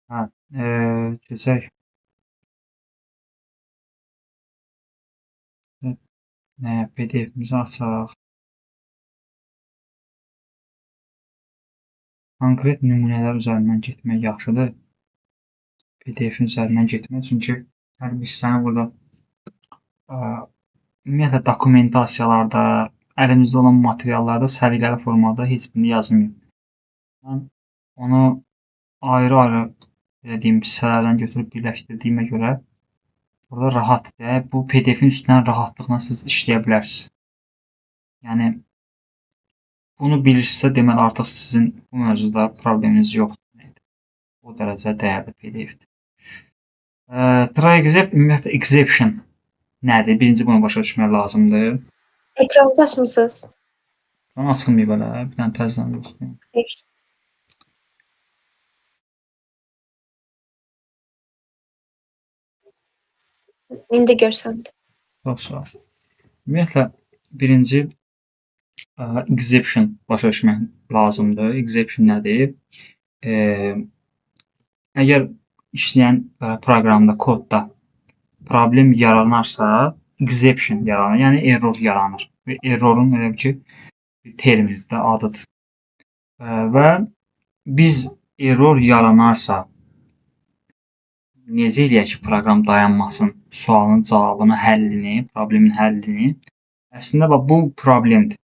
Hə, keçək. Nə, PDF-imizi açaq. Konkret nümunələr üzərindən getmək yaxşıdır. PDF-in üzərindən getmək. Çünki hər bir hissəni burada ümumiyyətlə dokumentasiyalarda, əlimizdə olan materiallarda səliqəli formada heç birini yazmayıb. Mən onu ayrı-ayrı deyim hissələrdən götürüb birləşdirdiyimə görə burada rahatdır. Bu PDF-in üstündən rahatlıqla siz işləyə bilərsiniz. Yəni bunu bilirsinizsə, deməli artıq sizin bu mövzuda probleminiz yoxdur. O dərəcə dəyərli PDF-dir. Try ümumiyyətlə exception nədir? Birinci bunu başa düşmək lazımdır. Ekranınızı açmısınız? Onu açılmayıb hələ. Bir dənə təzədən yoxlayım. Hayır. İndi görsəndi. Çox sağ ol. Ümumiyyətlə birinci exception başa düşmək lazımdır. Exception nədir? Əgər işləyən proqramda, kodda problem yaranarsa, exception yaranır, yəni error yaranır. Və errorun elə ki, bir termindir, adıdır. Və biz error yaranarsa, necə eləyək ki, proqram dayanmasın, sualın cavabını, həllini, problemin həllini. Əslində, bu problemdir.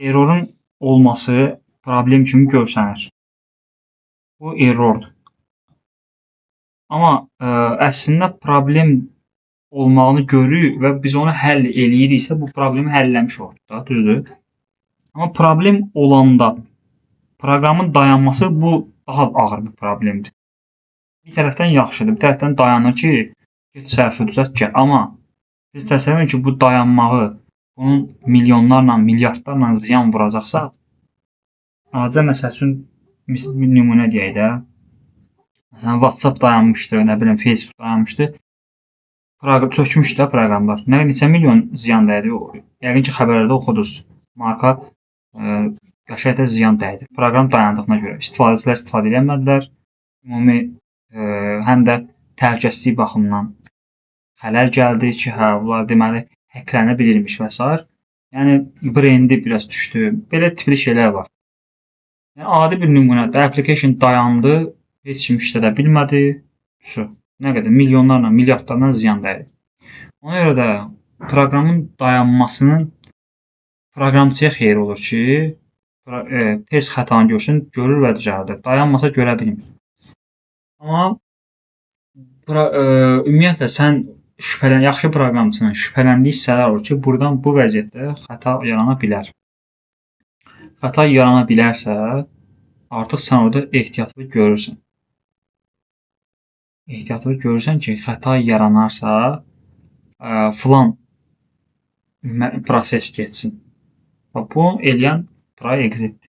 Errorun olması problem kimi görsənir. Bu errordur. Amma əslində problem olmağını görürük və biz onu həll eləyiriksə, bu problemi həlləmiş olduq da, düzdür? Amma problem olanda proqramın dayanması bu daha ağır bir problemdir. Bir tərəfdən yaxşıdır, bir tərəfdən dayanır ki, get səhvi düzəlt gəl. Amma siz təsəvvür edin ki, bu dayanmağı bunun milyonlarla, milyardlarla ziyan vuracaqsa, acə məsəl üçün bir nümunə deyək də. Məsələn, WhatsApp dayanmışdı, nə bilim, Facebook dayanmışdı. Çökmüşdü də proqramlar. Neçə milyon ziyan dəydi? Yəqin ki, xəbərlərdə oxudunuz. Marka qəşəngcə ziyan dəydi. Proqram dayandığına görə istifadəçilər istifadə edə bilmədilər. Ümumi həm də təhlükəsizlik baxımından xələl gəldi ki, hə, bunlar deməli hacklənə bilirmiş və s. Yəni brendi biraz düşdü. Belə tipli şeylər var. Yəni adi bir nümunədə application dayandı, heç kim işlədə bilmədi. Nə qədər milyonlarla, milyardlarla ziyan dəydi. Ona görə də proqramın dayanmasının proqramçıya xeyri olur ki, tez xətanı görsün, görür və düzəldir. Dayanmasa görə bilmir. Amma ümumiyyətlə sən yaxşı proqramçının şübhələndiyi hissələr olur ki, buradan bu vəziyyətdə xəta yarana bilər. Xəta yarana bilərsə, artıq sən orada ehtiyatlı görürsən. Ehtiyatlı görürsən ki, xəta yaranarsa, filan proses getsin. Bu eləyən try exception.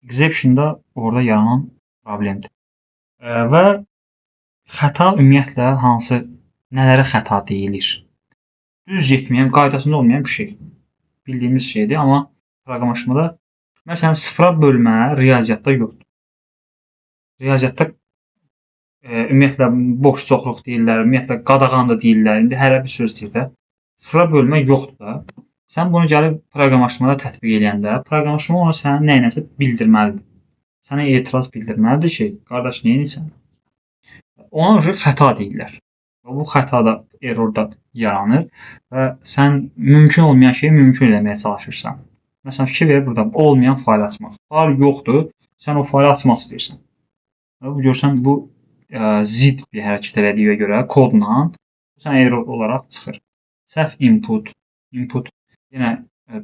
Exception da orada yaranan problemdir. Və xəta ümumiyyətlə nələrə xəta deyilir? Düz getməyən, qaydasında olmayan bir şey. Bildiyimiz şeydir, amma proqramlaşmada məsələn, sıfıra bölmə riyaziyyatda yoxdur. Riyaziyyatda ümumiyyətlə boş çoxluq deyirlər, ümumiyyətlə qadağandır deyirlər. İndi hərə bir söz deyir də. Sıfıra bölmə yoxdur da. Sən bunu gəlib proqramlaşmada tətbiq edəndə, proqramlaşma ona sənə nəyinəsə bildirməlidir. Sənə etiraz bildirməlidir ki, qardaş, nə edirsən? Ona görə xəta deyirlər. Bu xəta da, error da yaranır və sən mümkün olmayan şeyi mümkün etməyə çalışırsan. Məsələn, fikir ver burada, olmayan fayl açmaq. Fayl yoxdur, sən o faylı açmaq istəyirsən. Görsən, bu zid bir hərəkət elədiyə görə kodla sən error olaraq çıxır. Səhv input yenə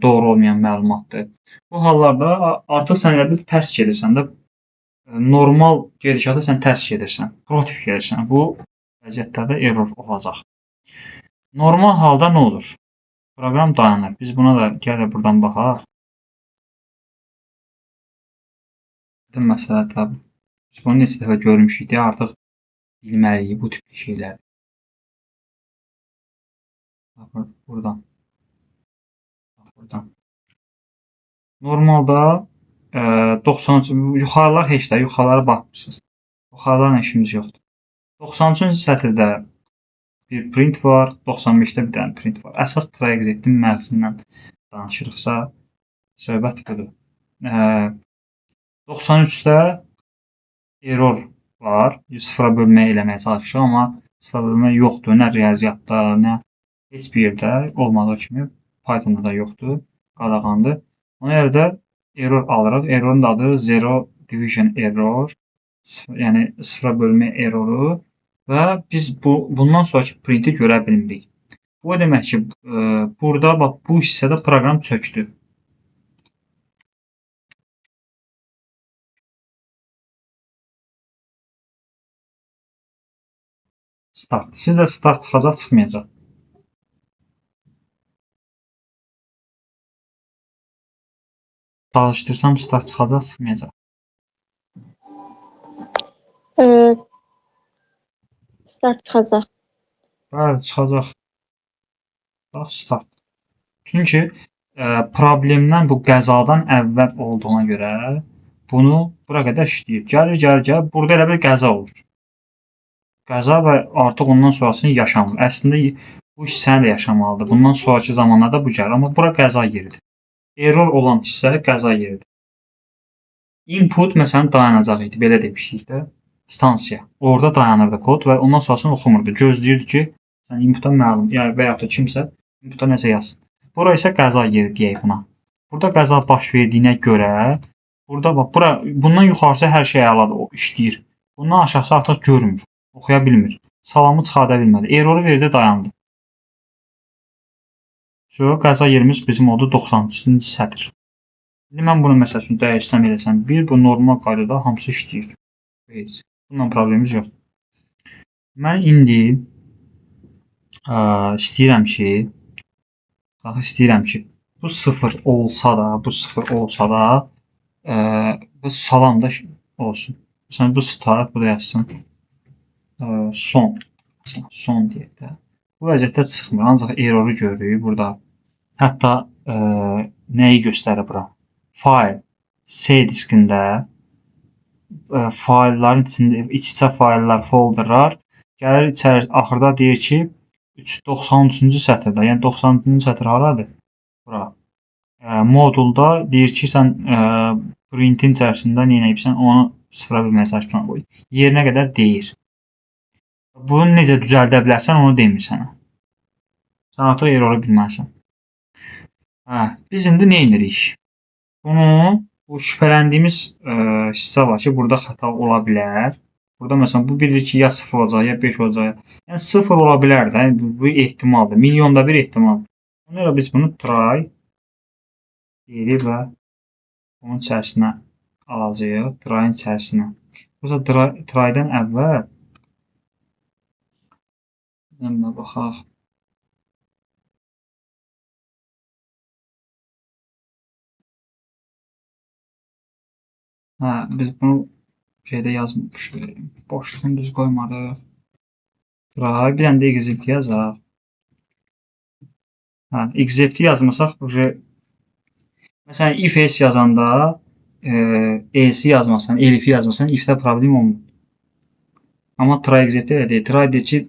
doğru olmayan məlumatdır. Bu hallarda artıq sən elə bil tərs gedirsən də, normal gedişata sən tərs gedirsən, protiv gedirsən. Bu vəziyyətlərdə error olacaq. Normal halda nə olur? Proqram dayanır. Biz buna da gəlir buradan baxaq. Bütün məsələ tabii. Biz bunu neçə dəfə görmüşük deyə artıq bilməliyik bu tipli şeylər. Buradan. Normalda 93 yuxarılar heç də yuxarılara baxmırsınız. Yuxarıdan işimiz yoxdur. 93-cü sətirdə bir print var, 95-də bir dənə print var. Əsas try exit-in məğzindən danışırıqsa, söhbət budur. 93-də error var. Sıfıra bölməyə eləməyə çalışır, amma sıfıra bölmə yoxdur. Nə riyaziyyatda, nə heç bir yerdə olmadığı kimi Pythonda da yoxdur. Qadağandır. Ona görə də error alırıq. Errorun da adı zero division error. Yəni sıfıra bölmə erroru və biz bundan sonraki printi görə bilmirik. Bu demək ki, burada bax bu hissədə proqram çökdü. Start. Sizdə start çıxacaq, çıxmayacaq. Çalışdırsam start çıxacaq, çıxmayacaq. Start çıxacaq. Bəli, çıxacaq. Bax, start. Çünki problemdən bu qəzadan əvvəl olduğuna görə bunu bura qədər işləyir. Gəlir. Burada elə bir qəza olur. Qəza və artıq ondan sonrasını yaşamır. Əslində bu hissəni də yaşamalıdır. Bundan sonraki zamanlarda bu gəlir. Amma bura qəza yeridir. Error olan hissə qəza yeridir. Input məsələn dayanacaq idi. Belə demişdik də. Stansiya. Orada dayanırdı kod və ondan sonrasını oxumurdu. Gözləyirdi ki, inputa məlum, yəni və ya da kimsə inputa nəsə yazsın. Bura isə qəza yeri deyək buna. Burada qəza baş verdiyinə görə burada bax, bundan yuxarısı hər şey əladır, o işləyir. Bundan aşağısı artıq görmür, oxuya bilmir. Salamı çıxarda bilmədi. Erroru verdi, dayandı. Sonra qəza yerimiz bizim oldu 93-cü sətr. İndi mən bunu məsəl üçün dəyişsəm eləsəm 1, bu normal qaydada hamısı işləyir. Heç. Bununla problemimiz yoxdur. Mən indi istəyirəm ki, bu 0 olsa da, bu salam da olsun. Məsələn, bu start, bu da yazsın. Son deyək də. Bu vəziyyətdə çıxmır, ancaq erroru görürük burada. Hətta nəyi göstərir bura? Fayl C diskində faylların içində iç-içə fayllar, folderlar gəlir içəri. Axırda deyir ki 93-cü sətirdə, yəni 93-cü sətr haradır? Bura. Modulda deyir ki, sən printin içərisində nə edibsən, onu sıfıra bilməyə çalışırsan qoy. Yerinə qədər deyir. Bunu necə düzəldə bilərsən, onu demir sənə. Sən artıq erroru bilməlisən. Biz indi nə edirik? Bu şübhələndiyimiz hissə var ki, burada xəta ola bilər. Burada məsələn bu bilir ki, ya 0 olacaq, ya 5 olacaq. Yəni 0 ola bilər də, bu ehtimaldır. Milyonda bir ehtimal. Ona görə biz bunu try deyirik və onun içərisinə alacağıq. Try-ın içərisinə. Burada try-dan əvvəl baxaq. Biz bunu şeydə yazmışıq. Boşluğunu düz qoymadıq. Try, bir dənə də exit yazaq. Exit yazmasaq, məsələn, if else yazanda else yazmasan, elif'i yazmasan, if-də problem olmur. Amma try exit elə deyil. Try deyir ki,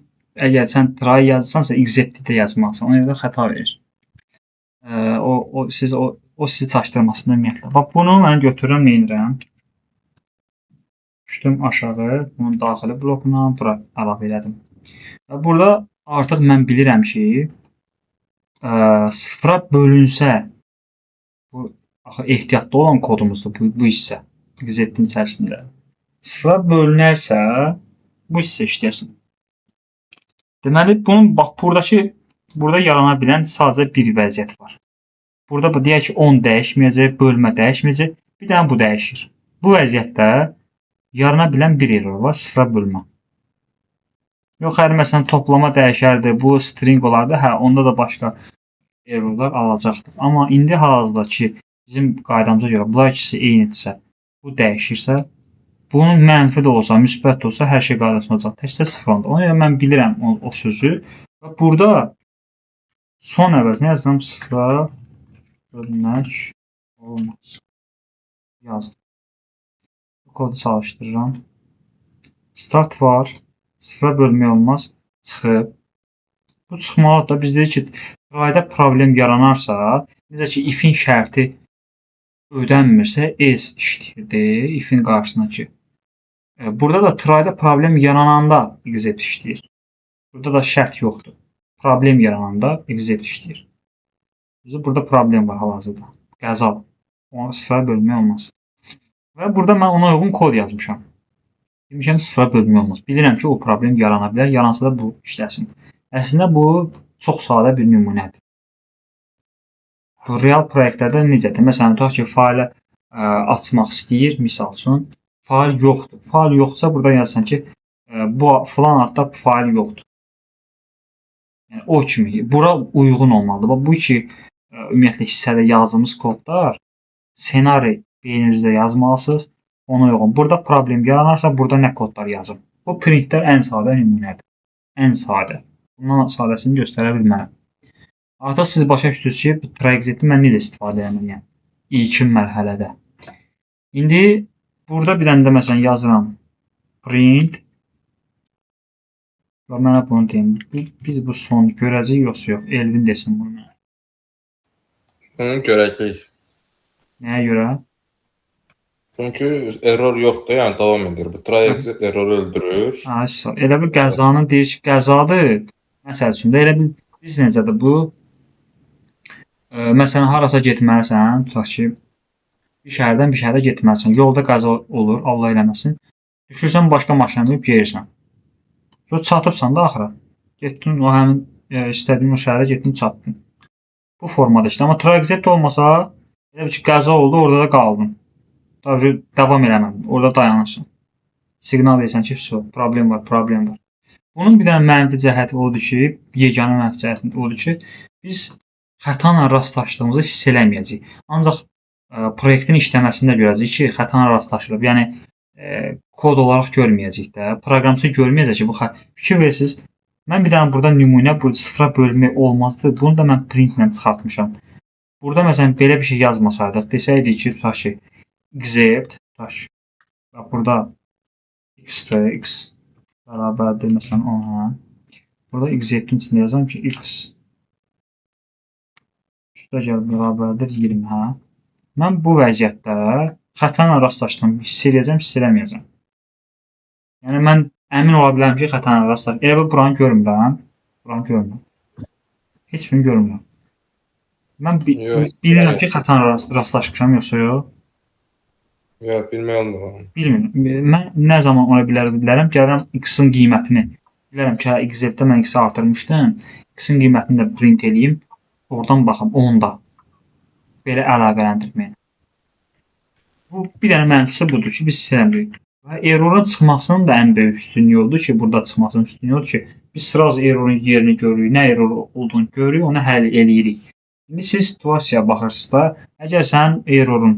əgər sən try yazırsansa, exit də yazmalısan. Ona görə xəta verir. O sizi çaşdırmasın ümumiyyətlə. Bax, bunu mən götürürəm, nə edirəm? Düşdüm aşağı, bunun daxili blokuna bura əlavə elədim. Və burada artıq mən bilirəm ki, sıfıra bölünsə, bu ehtiyatda olan kodumuzdur bu hissə, exit-in içərisində. Sıfıra bölünərsə, bu hissə işləyəsin. Deməli, bunun bax, burada yarana bilən sadəcə bir vəziyyət var. Burada deyək ki, 10 dəyişməyəcək, bölmə dəyişməyəcək, bir dənə bu dəyişir. Bu vəziyyətdə yarana bilən bir error var, sıfıra bölmə. Yox, əgər məsələn toplama dəyişərdi, bu string olardı, onda da başqa errorlar alacaqdır. Amma indi hal-hazırda ki, bizim qaydamıza görə bunlar ikisi eynidirsə, bu dəyişirsə, bunun mənfi də olsa, müsbət də olsa, hər şey qaydasında olacaq. Təkcə sıfır olacaq. Ona görə mən bilirəm o sözü. Və burada son əvəzinə yazsam sıfıra bölmək olmaz. Yazdım. Kodu çalışdırıram. Start var. Sıfıra bölmək olmaz. Çıxıb. Bu çıxmalı da biz dedik ki, tryda problem yaranarsa, necə ki ifin şərti ödənmirsə else işləyirdi, ifin qarşısındakı. Burada da tryda problem yarananda except işləyir. Burada da şərt yoxdur. Problem yarananda except işləyir. Bizdə burada problem var hal-hazırda. Qəza. Onu sıfıra bölmək olmaz. Və burada mən ona uyğun kod yazmışam. Demişəm sıfıra bölmək olmaz. Bilirəm ki, o problem yarana bilər. Yaransa da bu işləsin. Əslində bu çox sadə bir nümunədir. Bu real proyektlərdə necədir? Məsələn, tutaq ki, faylı açmaq istəyir, misal üçün, fayl yoxdur. Fayl yoxsa burada yazsan ki, bu filan adda fayl yoxdur. Yəni o kimi bura uyğun olmalıdır. Bax bu iki ümumiyyətlə hissədə yazdığımız kodlar ssenari beyninizdə yazmalısınız. Ona uyğun. Burada problem yaranarsa burada nə kodlar yazım. Bu printlər ən sadə nümunədir. Ən sadə. Bundan sadəsini göstərə bilmərəm. Artıq siz başa düşdünüz ki, bu try-exit'i mən necə istifadə edirəm ilkin mərhələdə. İndi burada bir dənə də məsələn yazıram print. Və mənə bunu deyim. Biz bu son görəcəyik yoxsa yox? Elvin desin bunu. Onu görəcəyik. Nəyə görə? Çünki error yoxdur, yəni davam edir. Bu try exit erroru öldürür. Elə bir qəzanın deyir ki, qəzadır. Məsəl üçün də elə bir biz necədir bu? Məsələn, harasa getməlisən, tutaq ki, bir şəhərdən bir şəhərə getməlisən. Yolda qəza olur, Allah eləməsin. Düşürsən başqa maşına minib gedirsən. Sonra çatıbsan da axıra. Getdin o həmin istədiyin o şəhərə getdin, çatdın. Bu formada işlə. Amma try exit olmasa, elə bir ki, qəza oldu, orada da qaldın. Tabii davam eləmədin. Orada dayanırsan. Siqnal versən ki, problem var, problem var. Bunun bir dənə mənfi cəhəti odur ki, yeganə mənfi cəhəti odur ki, biz xəta ilə rastlaşdığımızı hiss eləməyəcəyik. Ancaq proyektin işləməsində görəcəyik ki, xəta ilə rastlaşırıq. Yəni kod olaraq görməyəcəyik də. Proqramçı görməyəcək ki, bu fikir versiniz. Mən bir dənə burada nümunə bu sıfıra bölmək olmazdı. Bunu da mən print ilə çıxartmışam. Burada məsələn belə bir şey yazmasaydıq, desəydik ki, tutaq ki, except burada x bərabərdir məsələn 10-a. Burada except'in içində yazam ki, x üstəgəl bərabərdir 20-ə. Mən bu vəziyyətdə xəta ilə rastlaşdım. Hiss eləyəcəm, hiss eləməyəcəm. Yəni mən əmin ola bilərəm ki, xəta ilə rastlaşdım. Elə buranı görmürəm. Buranı görmürəm. Heç birini görmürəm. Mən bilirəm ki, xəta ilə rastlaşmışam yoxsa yox. Yox, bilmək olmur. Bilmirəm. Mən nə zaman ona bilərəm? Gəlirəm x-in qiymətini. Bilərəm ki, exceptdə mən x-i artırmışdım. X-in qiymətini də print eləyim. Oradan baxım 10-da. Belə əlaqələndirməyə. Bu bir dənə mənfisi budur ki, biz istəmirik. Və errorun çıxmasının da ən böyük üstünlüyü odur ki, burada çıxmasının üstünlüyü odur ki, biz sırası errorun yerini görürük, nə error olduğunu görürük, onu həll eləyirik. İndi siz situasiyaya baxırsınız da, əgər sənin errorun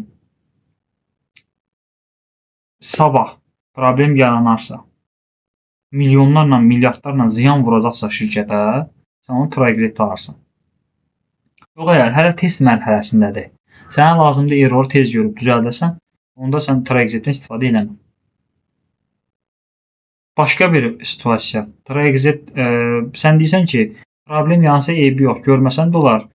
sabah problem yaranarsa, milyonlarla, milyardlarla ziyan vuracaqsa şirkətə, sən onu try exit alarsan. Yox, əgər hələ test mərhələsindədir, sənə lazımdır erroru tez görüb düzəldəsən, onda sən try exitdən istifadə eləmə. Başqa bir situasiya, try exit, sən deyirsən ki, problem yaransa eybi yox, görməsən də olar,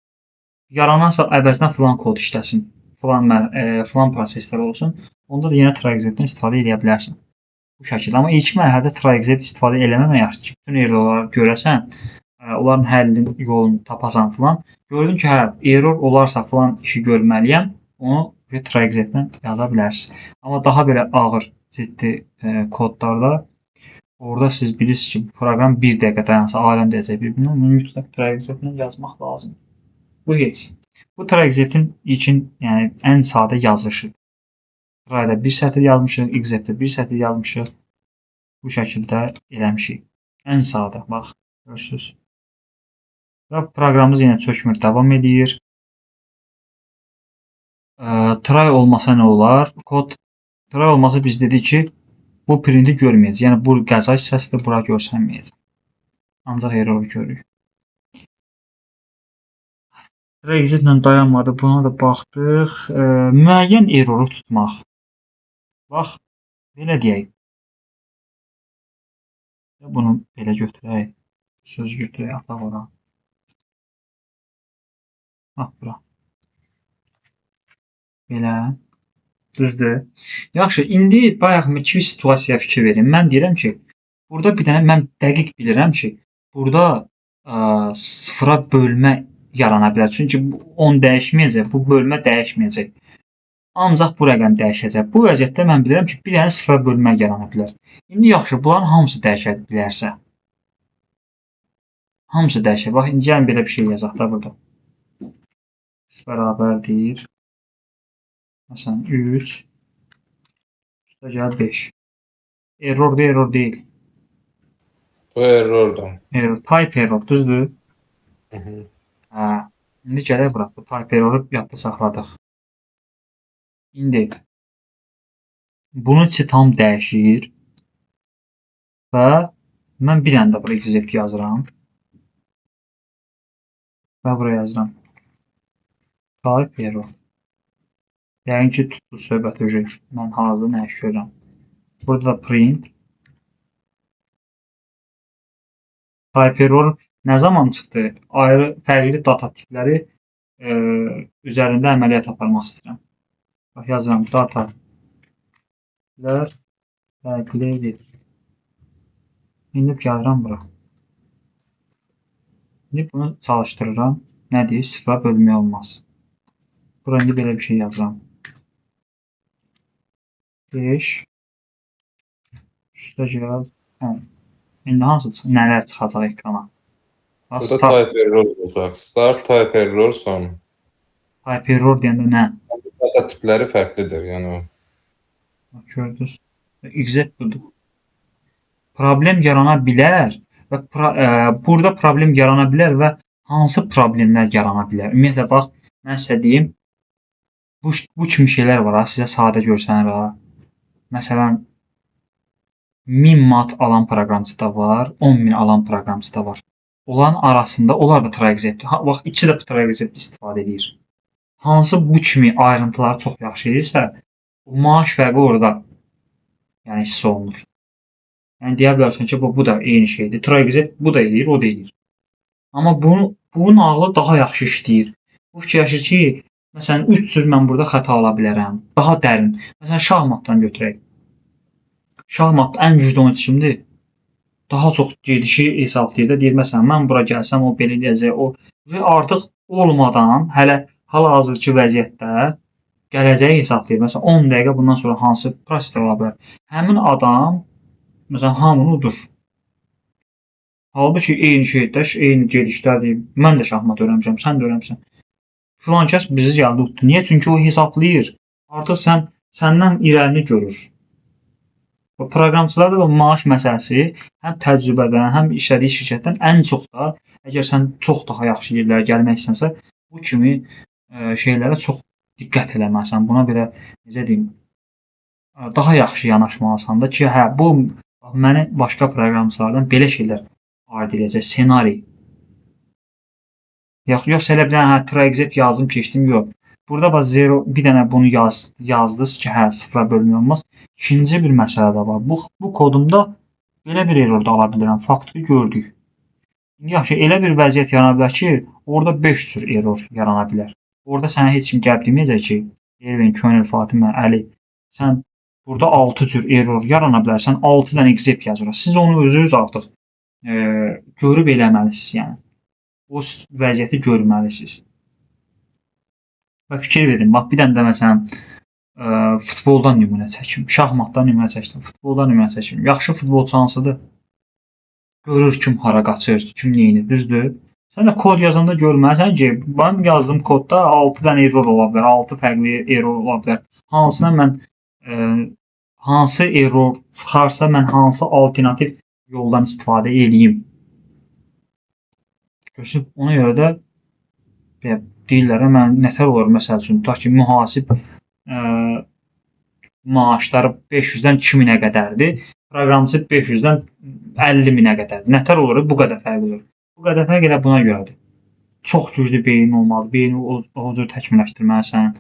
yaranarsa əvəzinə filan kod işləsin, filan proseslər olsun. Onda da yenə try exitdən istifadə edə bilərsən. Bu şəkildə. Amma ilk mərhələdə try exit istifadə eləməmək yaxşıdır ki, bütün errorları görəsən, onların həllinin yolunu tapasan filan. Gördün ki, hə, error olarsa filan işi görməliyəm, onu try exitdən yaza bilərsiniz. Amma daha belə ağır, ciddi kodlarda orada siz bilirsiniz ki, proqram 1 dəqiqə dayansa, aləm deyəcək bir-birinə, onu mütləq try exitdən yazmaq lazımdır. Bu heç. Bu try exit'in ilkin, yəni ən sadə yazılışı. Try'da bir sətr yazmışıq, exit'də bir sətr yazmışıq. Bu şəkildə eləmişik. Ən sadə, bax, görürsünüz. Və proqramımız yenə çökmür, davam edir. Try olmasa nə olar? Try olmasa biz dedik ki, bu printi görməyəcək. Yəni bu qəza hissəsidir, bura görsənməyəcək. Ancaq error görürük. Try exitlə dayanmadı, buna da baxdıq. Müəyyən erroru tutmaq. Bax, belə deyək. Bunu belə götürək. Söz götürək, ataq ora. Bax bura. Belə. Düzdür. Yaxşı, indi bayaqmı kimi situasiyaya fikir verin. Mən deyirəm ki, burada bir dənə mən dəqiq bilirəm ki, burada sıfıra bölmə yarana bilər. Çünki 10 dəyişməyəcək, bu bölmə dəyişməyəcək. Ancaq bu rəqəm dəyişəcək. Bu vəziyyətdə mən bilirəm ki, bir dənə sıfıra bölmə yarana bilər. İndi yaxşı, bunların hamısı dəyişə bilərsə. Hamısı dəyişə. Bax, indi gəlin belə bir şey yazaq da burada. Bərabərdir. Məsələn, 3 üstəgəl 5. Errordur, error deyil. Bu errordur. Error, type error, düzdür? Hı. Hə. İndi gələk bura. Bu type erroru yadda saxladıq. İndi bunun içi tam dəyişir və mən bir dənə də bura except yazıram. Və buraya yazıram. Type error. Yəqin ki, tutdu söhbət öcü. Mən hazır nə iş görürəm. Burada da print. Type error nə zaman çıxdı? Ayrı, fərqli data tipləri üzərində əməliyyat aparmaq istəyirəm. Bax, yazıram. Data tiplər fərqlidir. İndi gəlirəm bura. İndi bunu çalışdırıram. Nə deyir? Sıfıra bölmək olmaz. Bura indi belə bir şey yazıram. 5 üstəgəl 10. İndi hansı nələr çıxacaq ekrana? Burada type error olacaq. Start type error son. Type error deyəndə nə? Data tipləri fərqlidir, yəni o. Gördünüz. Except budur. Problem yarana bilər və burada problem yarana bilər və hansı problemlər yarana bilər? Ümumiyyətlə bax, mən sizə deyim, bu kimi şeylər var ha, sizə sadə görsənir ha. Məsələn, 1000 manat alan proqramçı da var, 10.000 alan proqramçı da var. Onların arasında onlar da try except. Bax, ikisi də try except istifadə edir. Hansı bu kimi ayrıntıları çox yaxşı edirsə, maaş fərqi orada yəni hiss olunur. Yəni deyə bilərsən ki, bu da eyni şeydir. Try except bu da edir, o da edir. Amma bunun ağlı daha yaxşı işləyir. Bu fikirləşir ki, məsələn 3 cür mən burada xəta ala bilərəm. Daha dərin. Məsələn şahmatdan götürək. Şahmat ən güclü oyunçu kimdir? Daha çox gedişi hesablayır da deyir, məsələn mən bura gəlsəm o belə deyəcək, o və artıq olmadan hələ hal-hazırki vəziyyətdə gələcəyi hesablayır. Məsələn 10 dəqiqə bundan sonra hansı proseslər ola bilər? Həmin adam məsələn hamını udur. Halbuki eyni şeydə, eyni gedişdədir. Mən də şahmat öyrənmişəm, sən də öyrənmisən. Filan kəs bizi gəldi utdu. Niyə? Çünki o hesablayır. Artıq səndən irəlini görür. Proqramçılarda da maaş məsələsi həm təcrübədən, həm işlədiyi şirkətdən ən çox da, əgər sən çox daha yaxşı yerlərə gəlmək istəsən, bu kimi şeylərə çox diqqət eləməlisən. Buna belə necə deyim, daha yaxşı yanaşmalısan da ki, hə bu məni başqa proqramçılardan belə şeylər ard edəcək, ssenari. Yoxsa elə bir dənə try except yazdım, keçdim, yox. Burada bax 0 bir dənə bunu yazdınız ki, hə sıfıra bölmək olmaz. İkinci bir məsələ də var. Bu kodumda belə bir error da ala bilirəm. Faktı gördük. Yaxşı, elə bir vəziyyət yarana bilər ki, orada 5 cür error yarana bilər. Orada sənə heç kim gəlib deməyəcək ki, Elvin, Könül, Fatimə, Əli, sən burada 6 cür error yarana bilər. Sən 6 dənə except yazır. Siz onu özünüz artıq görüb eləməlisiniz, yəni. O vəziyyəti görməlisiniz. Və fikir verin, bax bir dənə də məsələn futboldan nümunə çəkim, şahmatdan nümunə çəkdim, futboldan nümunə çəkim. Yaxşı futbolçu hansıdır? Görür kim hara qaçır, kim neyini, düzdür? Sən də kod yazanda görməlisən ki, mənim yazdığım kodda 6 dənə error ola bilər, 6 fərqli error ola bilər. Hansına mən hansı error çıxarsa mən hansı alternativ yoldan istifadə edeyim. Görürsünüz, ona görə də deyirlər, mən nətər olur, məsəl üçün, tutaq ki, mühasib maaşları 500-dən 2000-ə qədərdir, proqramçı 500-dən 50.000-ə qədərdir. Nətər olur, bu qədər fərq olur. Bu qədər fərq elə buna görədir. Çox güclü beyin olmalıdır, beyni o cür təkmilləşdirməlisən.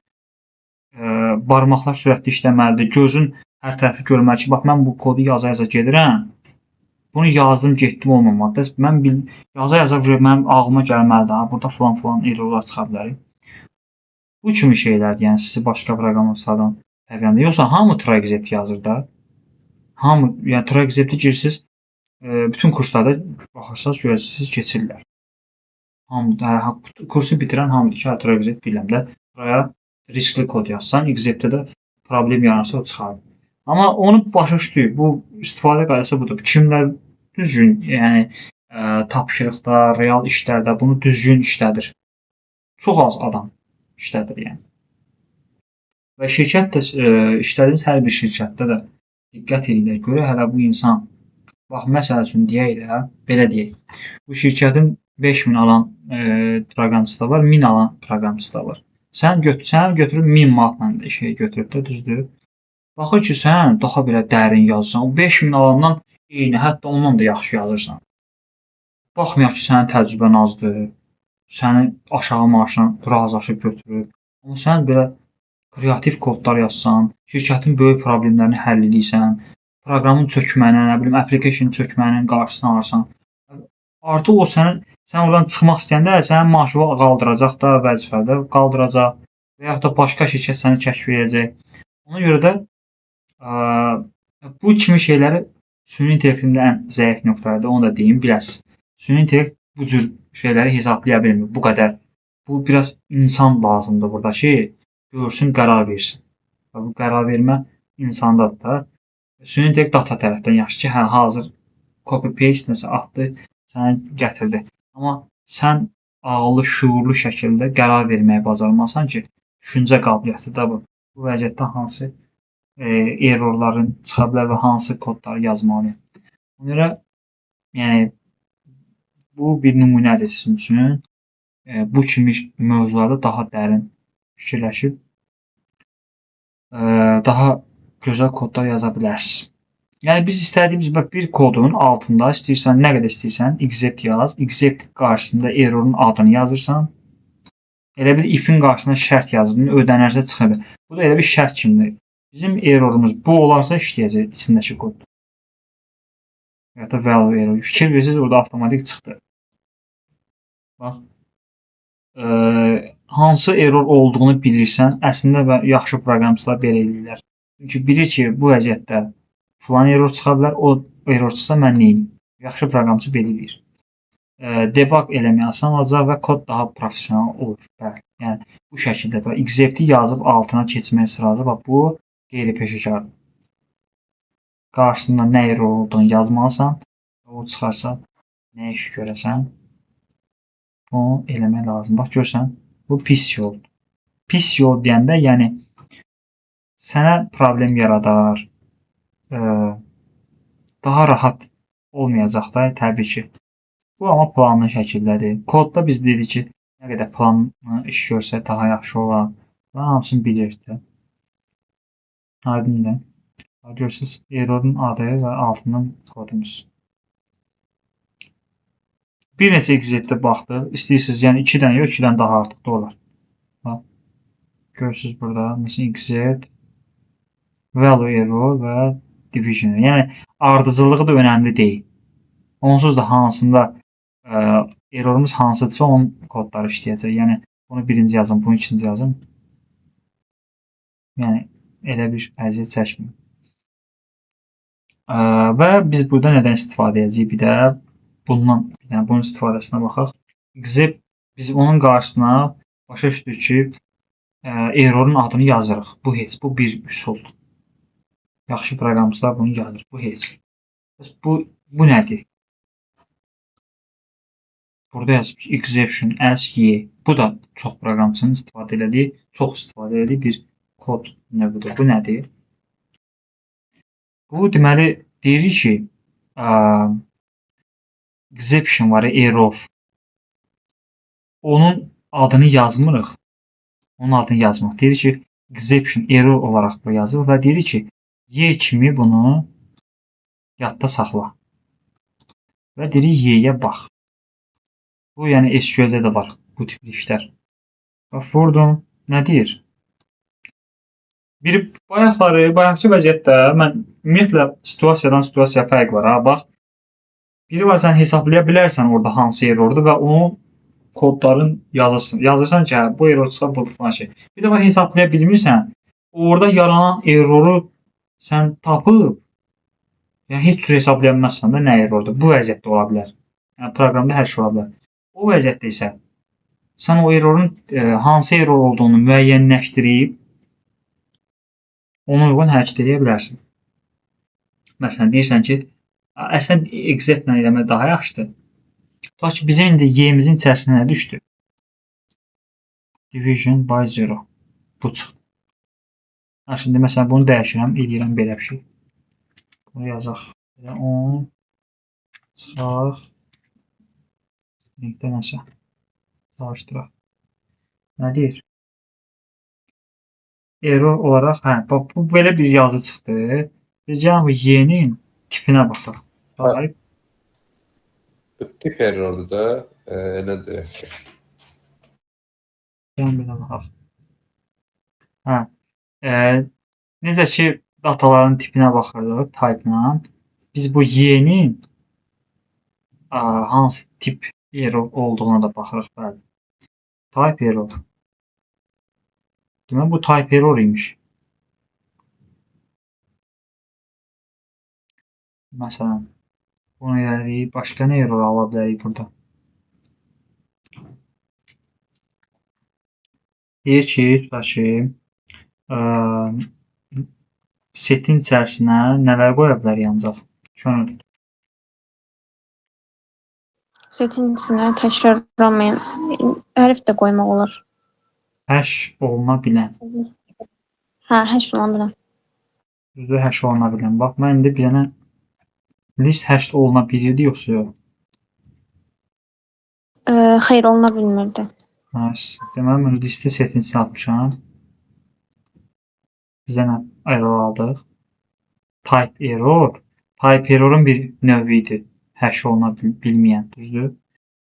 Barmaqlar sürətli işləməlidir, gözün hər tərəfi görməli ki, bax, mən bu kodu yaza-yaza gedirəm, Bunu yazdım, getdim olmamalıdır. Mən yaza mənim ağlıma gəlməlidir. Ha, burada falan errorlar çıxa bilər. Bu kimi şeylərdir. Yəni sizi başqa proqramçılardan fərqləndirir. Yoxsa hamı TryExec yazır da. Hamı, yəni TryExec'ə girirsiniz, bütün kurslarda baxırsınız, görürsünüz, keçirlər. Hamı kursu bitirən hamı deyir ki, TryExec bilirəm də. Buraya riskli kod yazsan, Exec'də də problem yaranırsa o çıxarır. Amma onu başa düşdük. Bu istifadə qaydası budur. Kimlər düzgün, yəni tapşırıqda, real işlərdə bunu düzgün işlədir. Çox az adam işlədir yəni. Və şirkət də işlədiyiniz hər bir şirkətdə də diqqət edirlər. Görə hələ bu insan bax məsəl üçün deyək də, belə deyək. Bu şirkətin 5000 alan proqramçısı da var, 1000 alan proqramçısı da var. Sən götürüb 1000 manatla şey götürüb də düzdür. Baxır ki, sən daha belə dərin yazırsan. O 5000 alandan eyni, hətta ondan da yaxşı yazırsan. Baxmayaq ki, sənin təcrübən azdır. Səni aşağı maaşdan razılaşıb götürür. Amma sən belə kreativ kodlar yazsan, şirkətin böyük problemlərini həll edirsən, proqramın çökməyinin, nə bilim, application çökməyinin qarşısını alırsan. Artıq o sən oradan çıxmaq istəyəndə sənin maaşını qaldıracaq da, vəzifədə qaldıracaq və yaxud da başqa şirkət səni kəşf edəcək. Ona görə də bu kimi şeyləri süni intellektin ən zəif nöqtələrdir. Onu da deyim, biləsiniz. Süni intellekt bu cür şeyləri hesablaya bilmir. Bu qədər. Bu biraz insan lazımdır burada ki, görsün, qərar versin. Və bu qərar vermə insandadır da. Süni intellekt data tərəfdən yaxşı ki, hə, hazır copy paste nəsə atdı, sənə gətirdi. Amma sən ağıllı, şuurlu şəkildə qərar verməyi bacarmasan ki, düşüncə qabiliyyəti də bu. Bu vəziyyətdə hansı errorların çıxa bilər və hansı kodları yazmalıyam. Ona görə yəni bu bir nümunədir sizin üçün. Bu kimi mövzularda daha dərin fikirləşib daha gözəl kodlar yaza bilərsiniz. Yəni biz istədiyimiz bir kodun altında istəyirsən, nə qədər istəyirsən except yaz. Except qarşısında errorun adını yazırsan. Elə bir if-in qarşısına şərt yazırdın, ödənərsə çıxır. Bu da elə bir şərt kimidir. Bizim errorumuz bu olarsa işləyəcək içindəki kod. Ya da value error. Fikir verirsiniz, orada avtomatik çıxdı. Bax. Hansı error olduğunu bilirsən, əslində yaxşı proqramçılar belə edirlər. Çünki bilir ki, bu vəziyyətdə falan error çıxa bilər, o error çıxsa mən neyim? Yaxşı proqramçı belə edir. Debug eləmək asan olacaq və kod daha professional olur. Bəli. Yəni bu şəkildə və except'i yazıb altına keçmək sırası, bax bu qeyri-peşəkardır. Qarşısında nə error olduğunu yazmalısan, o çıxarsa nə iş görəsən, onu eləmək lazım. Bax görsən, bu pis yoldur. Pis yol deyəndə, yəni sənə problem yaradar. Daha rahat olmayacaq da, təbii ki. Bu amma planlı şəkildədir. Kodda biz dedik ki, nə qədər planlı iş görsə daha yaxşı olar. Və hamısını bilirik də. Aydındır. Görürsünüz, errorun adı və altından kodumuz. Bir neçə execut'də baxdıq. İstəyirsiniz, yəni 2 dənə yox, 2 dənə daha artıq da olar. Bax. Görürsünüz burada, məsələn, execute, value error və division. Yəni ardıcıllığı da önəmli deyil. Onsuz da hansında errorumuz hansıdırsa onun kodları işləyəcək. Yəni bunu birinci yazın, bunu ikinci yazın. Yəni elə bir əziyyət çəkməyin. Və biz burada nədən istifadə edəcəyik? Bir də bundan, yəni bunun istifadəsinə baxaq. Except biz onun qarşısına başa düşdük ki, errorun adını yazırıq. Bu heç, bu bir üsuldur. Yaxşı proqramçılar bunu yazır. Bu heç. Bu nədir? Burada yazıb ki, exception as y. Bu da çox proqramçının istifadə elədiyi, çox istifadə elədiyi bir kod növüdür. Bu nədir? Bu deməli deyirik ki, exception var, error. Onun adını yazmırıq. Onun adını yazmaq. Deyirik ki, exception error olaraq bu yazılır və deyirik ki, y kimi bunu yadda saxla. Və deyirik y-yə bax. Bu yəni SQL-də də var bu tipli işlər. Bax vurdum. Nə deyir? Bayaqçı vəziyyətdə mən ümumiyyətlə situasiyadan situasiyaya fərq var. Ha, bax. Biri var, sən hesablaya bilərsən orada hansı errordur və onun kodların yazırsan ki, hə, bu error çıxar, bu falan şey. Bir də var, hesablaya bilmirsən, orada yaranan erroru sən tapıb, yəni heç cür hesablaya bilməzsən də nə errordur. Bu vəziyyətdə ola bilər. Yəni proqramda hər şey ola bilər. O vəziyyətdə isə sən o errorun hansı error olduğunu müəyyənləşdirib ona uyğun hərəkət edə bilərsən. Məsələn, deyirsən ki, əslində exceptlə eləmək daha yaxşıdır. Tutaq ki, bizim indi y-mizin içərisinə nə düşdü? Division by 0. Bu çıxdı. Şimdi məsələn bunu dəyişirəm, eləyirəm belə bir şey. Bunu yazaq. 10 çıxaq. Linkdə nəsə. Çalışdıraq. Nə deyir? Error olaraq, hə, bax, bu belə bir yazı çıxdı. Biz gəlin bu y-nin tipinə baxaq. Type. Bu tip errordur da, elədir. Gəlin belə baxaq. Hə, necə ki dataların tipinə baxırdıq, type-la. Biz bu y-nin hansı tip error olduğuna da baxırıq. Bəli. Type error. Demək bu type error imiş. Məsələn, bunu elədik. Başqa nə error ala bilərik burada? Deyir ki, setin içərisinə nələr qoya bilərik ancaq? Könül. Setin içinə təkrarlanmayan hərf də qoymaq olar. Həş oluna bilən. Hə, həş olan bilən. Düzdür, həş oluna bilən. Bax, mən indi bir dənə list həş oluna bilirdi, yoxsa yox? Xeyr, oluna bilmirdi. Deməli, mən listi setin içinə atmışam. Bizə nə error aldıq? Type error. Type errorun bir növü idi. Həş oluna bilməyən, düzdür?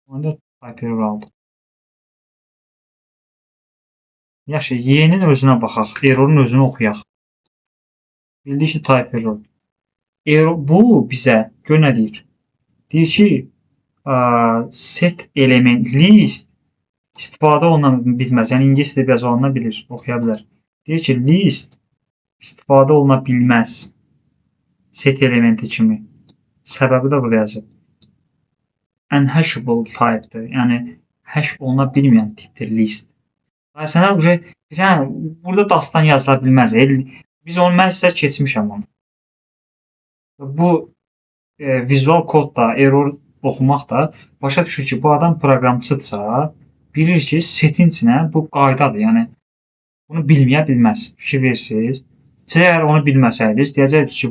Onda type error aldıq. Yaxşı, y-nin özünə baxaq. Errorun özünü oxuyaq. Bildik ki, type error. Bu bizə gör nə deyir? Deyir ki, set element list istifadə oluna bilməz. Yəni ingiliscə biraz oluna bilir, oxuya bilər. Deyir ki, list istifadə oluna bilməz. Set elementi kimi. Səbəbi də burada yazır. Unhashable type'dır. Yəni hash oluna bilməyən tipdir list. Sənə burada dastan yazıla bilməz. Biz onu mən sizə keçmişəm onu. Bu vizual kodda error oxumaq da başa düşür ki, bu adam proqramçıdsa, bilir ki, setin içinə bu qaydadır. Yəni bunu bilməyə bilməz. Fikir verirsiniz. Siz əgər onu bilməsəydiniz, deyəcəksiniz ki,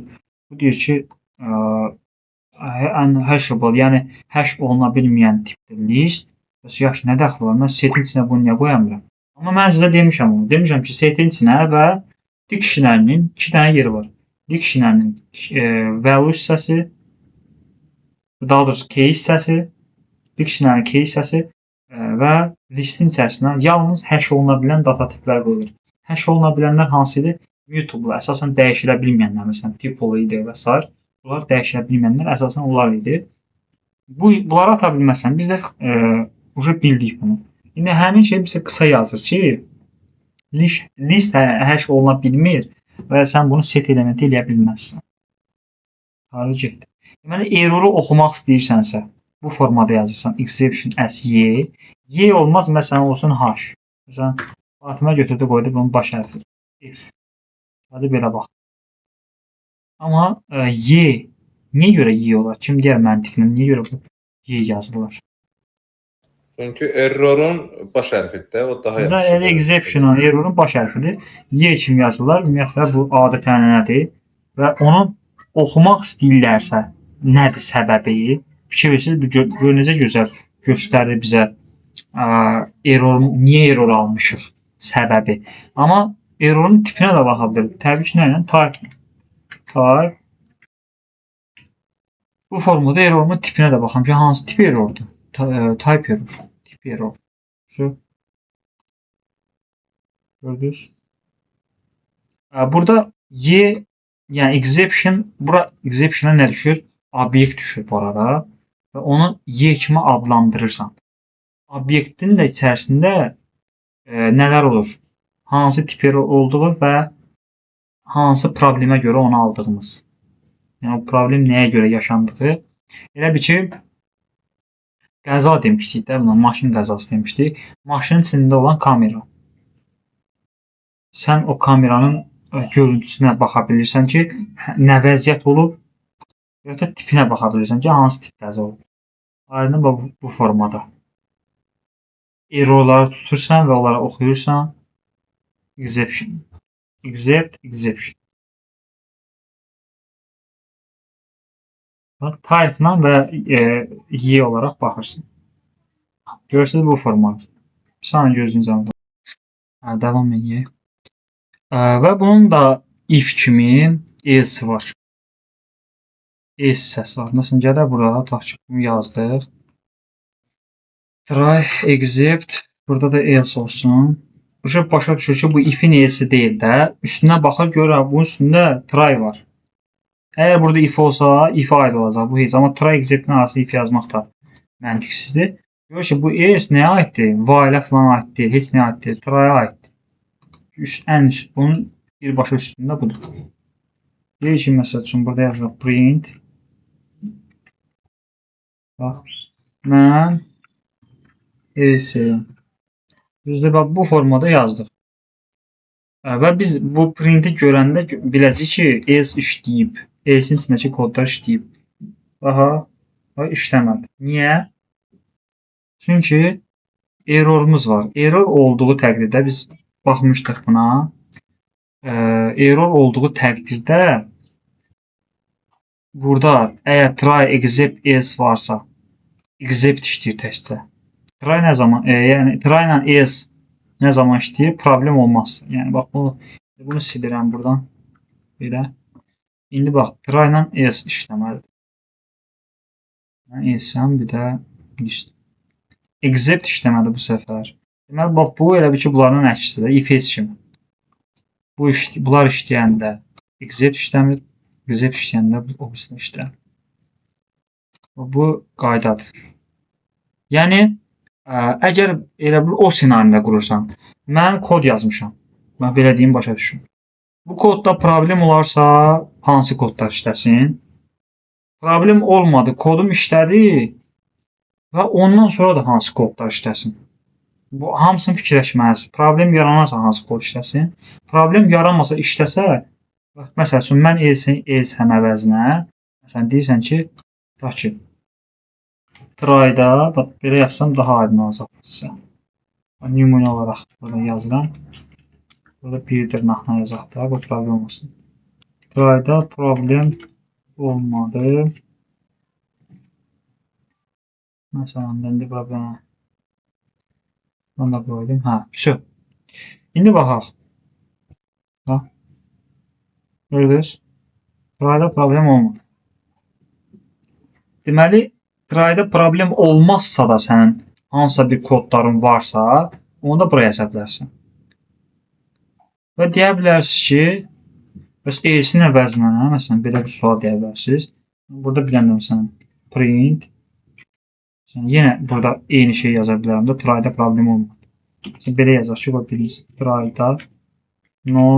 bu deyir ki, unhashable, yəni hash oluna bilməyən tipdir list. Yaxşı, nə dəxli var? Mən setin içinə bunu niyə qoyamıram? Amma mən sizə demişəm onu. Demişəm ki, setin içinə və dictionary-nin 2 dənə yeri var. Dictionary-nin value hissəsi, daha doğrusu key hissəsi, dictionary key hissəsi və listin içərisinə yalnız hash oluna bilən data tiplər qoyulur. Hash oluna bilənlər hansı idi? Mutable, əsasən dəyişilə bilməyənlər, məsələn, typolo idi və s. Bunlar dəyişilə bilməyənlər əsasən onlar idi. Bunları ata bilməsən, biz də bildik bunu. İndi həmin şey bizə qısa yazır ki, list hash oluna bilmir və sən bunu set elementi eləyə bilməzsən. Harı getdi. Deməli, erroru oxumaq istəyirsənsə, bu formada yazırsan, exception as y. Y olmaz, məsələn, olsun h. Məsələn, Fatimə götürdü, qoydu bunun baş hərfi. F. Hadi belə bax. Amma y, niyə görə y olar? Kim deyər məntiqlə, niyə görə bu y yazılır? Çünki errorun baş hərfidir də, o daha yaxşıdır. Exception errorun baş hərfidir. Y kimi yazılır. Ümumiyyətlə bu adət-ənənədir və onu oxumaq istəyirlərsə, nədir səbəbi? Fikir verirsiniz, necə gözəl göstərir bizə niyə error almışıq səbəbi. Amma errorun tipinə də baxa bilərik. Təbii ki, nə ilə? Type. Type. Bu formada errorumun tipinə də baxam ki, hansı tip errordur? Type error. Tip error. Gördünüz? Burada y, yəni exception, bura exception'a nə düşür? Obyekt düşür bu arada. və onu Y kimi adlandırırsan. Obyektin də içərisində nələr olur? Hansı tip error olduğu və hansı problemə görə onu aldığımız. Yəni o problem nəyə görə yaşandığı. Elə bir ki, qəza demişdik də, buna maşın qəzası demişdik. Maşının içində olan kamera. Sən o kameranın görüntüsünə baxa bilirsən ki, nə vəziyyət olub, ya da tipinə baxa bilirsən ki, hansı tip qəza olub. Aydın bu formada. Errorları tutursan və onları oxuyursan. Exception. Exception. Type-la və Y olaraq baxırsın. Görürsünüz bu format. Bir saniyə gözünüzü alın. Davam edək. Və bunun da if kimi else var. Else səsi var. Məsələn, gələ burada taxçı kimi yazdıq. Try, except. Burada da else olsun. Uşaq başa düşür ki, bu if-in else deyil də. Üstünə baxır, görür, bunun üstündə try var. Əgər burada if olsa, if-ə aid olacaq. Bu heç. Amma try except-in arasında if yazmaq da məntiqsizdir. Görür ki, bu else nəyə aiddir? While-ə falan aid deyil. Heç nəyə aid deyil. Try-ə aiddir. Ən üst, bunun birbaşa üstündə budur. Deyir ki, məsəl üçün, burada yazılır print. Bax, mən else. Düzdür, bax, bu formada yazdıq. Və biz bu printi görəndə biləcəyik ki, else işləyib. Else'in içindəki kodlar işləyib. Aha, işləmədi. Niyə? Çünki errorumuz var. Error olduğu təqdirdə biz baxmışdıq buna. Error olduğu təqdirdə burada əgər try except else varsa, except işləyir testdə. Try nə zaman, yəni try ilə else nə zaman işləyir, problem olmaz. Yəni bax bunu silirəm buradan. Belə. İndi bax try ilə else işləməlidir. Yəni else-əm bir də except işləmədi bu səfər. Deməli bax bu elə bir ki, bunların əksidir. If else kimi. Bunlar işləyəndə except işləmir, except işləyəndə o birisini işləyir. Bu qaydadır. Yəni əgər elə bir o ssenarində qurursan, mən kod yazmışam. Mən belə deyim, başa düşün. Bu kodda problem olarsa, hansı kodlar işləsin? Problem olmadı, kodum işlədi və ondan sonra da hansı kodlar işləsin? Bu hamısını fikirləşməlisən. Problem yaranarsa hansı kod işləsin? Problem yaranmasa işləsə, məsəl üçün mən else-əm əvəzinə, məsələn deyirsən ki, tutaq ki, try-da belə yazsam daha aydın olacaq sizə. Nümunə olaraq burada yazıram. Burada bir dırnaqla yazaq da, bu problem olmasın. Try-da problem olmadı. Məsələn, indi problema. Onu da qoydum. Hə, şu. İndi baxaq. Bax. Gördünüz? Try-da problem olmadı. Deməli, try-da problem olmazsa da sənin hansısa bir kodların varsa, onu da buraya yaza bilərsən. Və deyə bilərsiniz ki, bəs else-in əvəzinə, məsələn, belə bir sual deyə bilərsiniz. Burada bilən məsələn, print. Yenə burada eyni şey yaza bilərəm də, try-da problem olmadı. Belə yazaq ki, birinci try-da no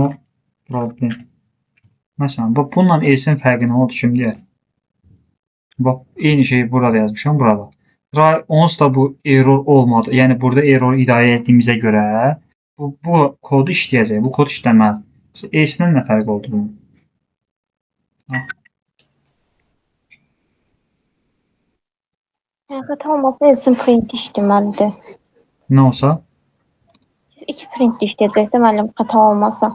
problem. Məsələn, bununla else-in fərqi nə oldu kimi deyək. Bax, eyni şeyi burada yazmışam, burada. Try onsuz da bu error olmadı. Yəni burada error idarə etdiyimizə görə bu kodu işləyəcək. Bu kod işləməli. Else-dən nə fərq oldu bunun? Yəni xəta olmasa else print işləməlidir. Nə olsa? İki print işləyəcək də müəllim xəta olmasa.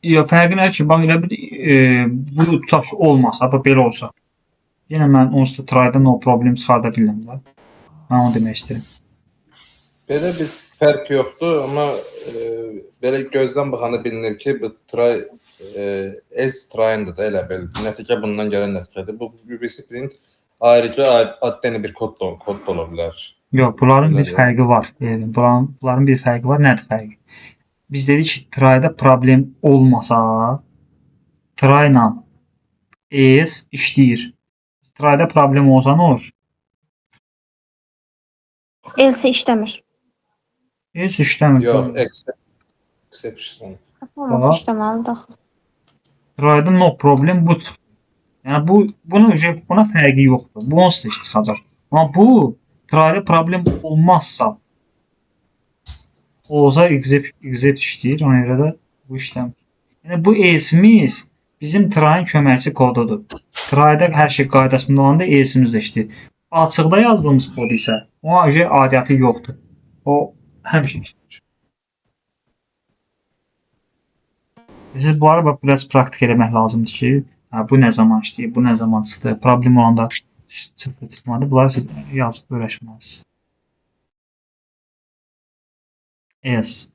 Yox, fərqi nədir ki, bax elə bir bu tutaq olmasa, belə olsa. Yenə mən onsuz da try-da no problem çıxarda bilirəm də. Mən onu demək istəyirəm. Belə bir fərq yoxdur, amma belə gözdən baxanda bilinir ki, bu try else try-ındır da elə belə. Nəticə bundan gələn nəticədir. Bu birisi print ayrıca adlı bir kod da ola bilər. Yox, bunların bir fərqi var. Bunların bir fərqi var. Nədir fərqi? Biz dedik ki, try-da problem olmasa, try-la else işləyir. Try-da problem olsa nə olur? Else işləmir. Else işləmir. Yox, exception. Olmasa Bax, işləməlidir. try'da no problem bu çıxdı. Yəni buna fərqi yoxdur. Bu onsuz da iş çıxacaq. Amma bu try'da problem olmazsa olsa except işləyir. Ona görə də bu işləmir. Yəni bu else'miz bizim try'ın köməkçi kodudur. Try'da hər şey qaydasında olanda else'miz də işləyir. Açıqda yazdığımız kod isə ona aidiyyatı yoxdur. O həmişə işləyir. Siz bu arada biraz praktik eləmək lazımdır ki, bu nə zaman işləyir, bu nə zaman çıxdı, problem olanda çıxdı, çıxmadı. Bunları siz yazıb öyrəşməlisiniz. Else.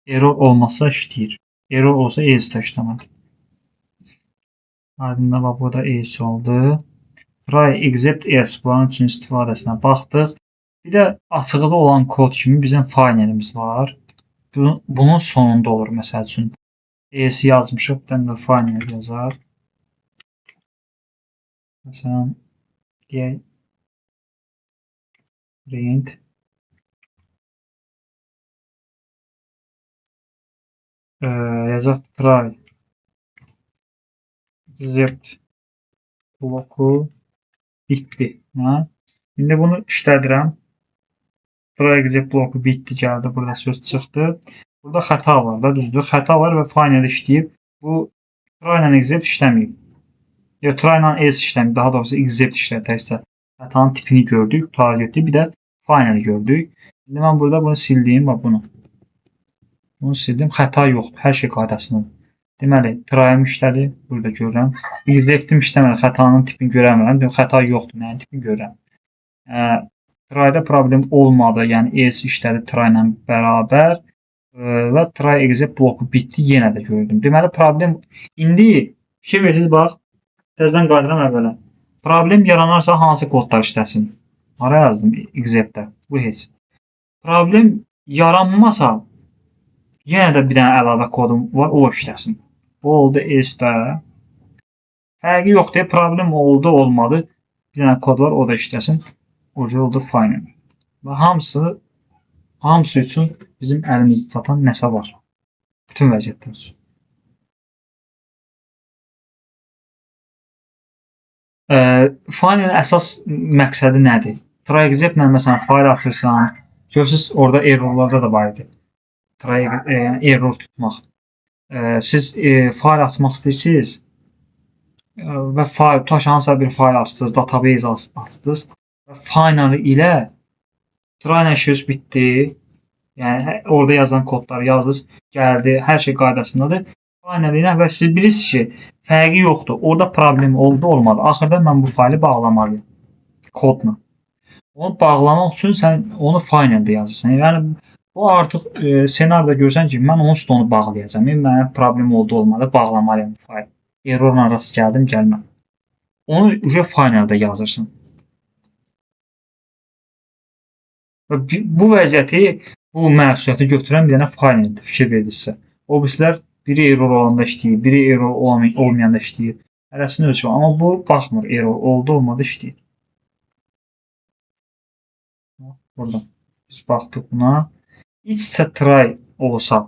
Error olmasa işləyir. Error olsa else də işləmədi. Ardından bax, burada else oldu. Try except else bunun üçün istifadəsinə baxdıq. Bir də açıqda olan kod kimi bizim finalimiz var. Bunun sonunda olur məsəl üçün. Else yazmışıq, bir dənə də final yazar. Məsələn, deyək print yazaq try except bloku bitdi. İndi bunu işlədirəm. Try except bloku bitdi, gəldi. Burada söz çıxdı. Burada xəta var da, düzdür. Xəta var və final işləyib. Bu try ilə except işləməyib. Yox, try ilə else işləməyib. Daha doğrusu except işlədi təkcə. Xətanın tipini gördük, target'i, bir də final'i gördük. İndi mən burada bunu sildim, bax bunu. Bunu sildim. Xəta yoxdur. Hər şey qaydasındadır. Deməli, try'ım işlədi. Burada görürəm. Except'im işləmədi. Xətanın tipini görəmirəm. Xəta yoxdur. Mənim tipini görürəm. Try'da problem olmadı. Yəni else işlədi try ilə bərabər. Və try except bloku bitdi. Yenə də gördüm. Deməli, problem indi fikir verirsiniz, bax. Təzədən qayıdıram əvvələ. Problem yaranarsa hansı kodlar işləsin? Ara yazdım except'də. Bu heç. Problem yaranmasa yenə də bir dənə əlavə kodum var, o işləsin. Bu oldu else'də. Fərqi yoxdur. Problem oldu, olmadı. Bir dənə kod var, o da işləsin. O oldu final. Və hamısı üçün bizim əlimizdə çatan nəsə var. Bütün vəziyyətlər üçün. Final əsas məqsədi nədir? Try except ilə məsələn fayl açırsan, görürsünüz orada errorlarda da var idi. Error tutmaq. Siz fayl açmaq istəyirsiniz və hansısa bir fayl açdınız, database açdınız və final ilə try ilə işiniz bitdi. Yəni orada yazılan kodları yazdınız, gəldi, hər şey qaydasındadır. Final ilə və siz bilirsiniz ki, fərqi yoxdur. Orada problem oldu, olmadı. Axırda mən bu faylı bağlamalıyım kodla. Onu bağlamaq üçün sən onu finaldə yazırsan. Yəni bu artıq ssenarioda görsən ki, mən onsuz da onu bağlayacağam. Mənim problem oldu, olmadı, bağlamalıyım bu faylı. Errorla rast gəldim, gəlməm. Onu finalda yazırsan. Bu vəziyyəti, bu məsuliyyəti götürən bir dənə finaldir, fikir verirsə. O birisilər biri error olanda işləyir, biri error olmayanda işləyir. Hərəsinin ölçü var. Amma bu baxmır, error oldu, olmadı işləyir. Buradan biz baxdıq buna. İç-içə try olsa,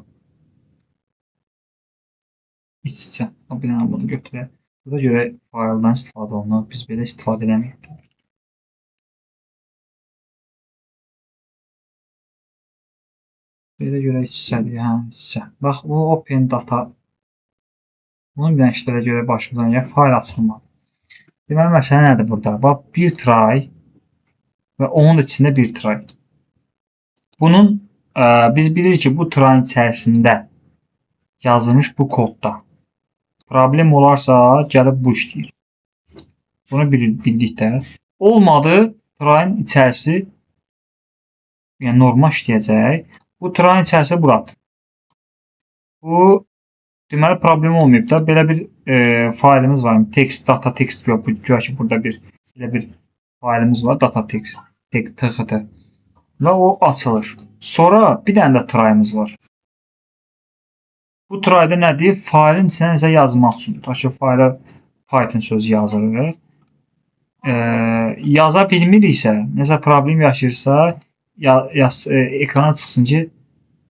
iç-içə, bir dənə bunu götürək. Burada görə fayldan istifadə olunur, biz belə istifadə edəməyik. Belə görə iç-içədir, iç-içə. Bax, bu open data. Bunun bir dənə işlərə görə başımızdan ya fayl açılmadı. Deməli, məsələ nədir burada? Bax, bir try və onun içində bir try. Bunun biz bilirik ki, bu try'ın içərisində yazılmış bu kodda problem olarsa gəlib bu işləyir. Bunu bildik də. Olmadı, try'ın içərisi yəni normal işləyəcək. Bu try'ın içərisi buradır. Bu deməli problem olmayıb da. Belə bir faylımız var. Text, data text yox. Görək ki, burada belə bir faylımız var. Data text, txt. Və o açılır. Sonra bir dənə də try'ımız var. Bu try'da nədir? Faylın içinə nəsə yazmaq üçün. Tutaq ki, fayla Python sözü yazırıq. yaza bilmiriksə, nəsə problem yaşayırsa, ekrana çıxsın ki,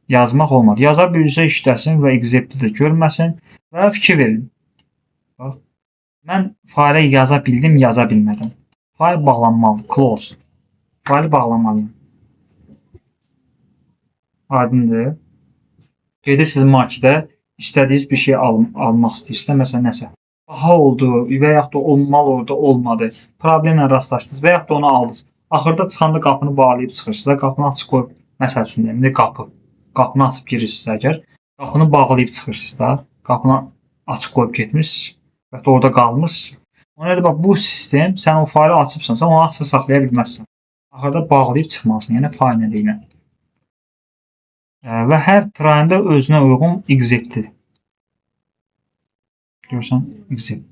yazmaq olmadı. Yaza bilirsə işləsin və excepti də görməsin və fikir verin. Bax, mən faylə yaza bildim, yaza bilmədim. Fayl bağlanmalı, close. Faylı bağlamalıyım. Aydındır. Gedirsiniz marketə, istədiyiniz bir şey almaq istəyirsiniz, məsələn nəsə. Baha oldu və yaxud da olmalı orada olmadı. Problemlə rastlaşdınız və yaxud da onu aldınız. Axırda çıxanda qapını bağlayıb çıxırsınız. Qapını açıq qoyub, məsəl üçün deyim, qapını açıb girirsiniz əgər. Qapını bağlayıb çıxırsınız da, qapını açıq qoyub getmirsiniz və orada qalmırsınız. Ona görə bax bu sistem sən o faylı açıbsansa, onu açıq saxlaya bilməzsən. Axırda bağlayıb çıxmalısın, yəni fayl ilə. Və hər try'ında özünə uyğun executdir. Görürsən, execute.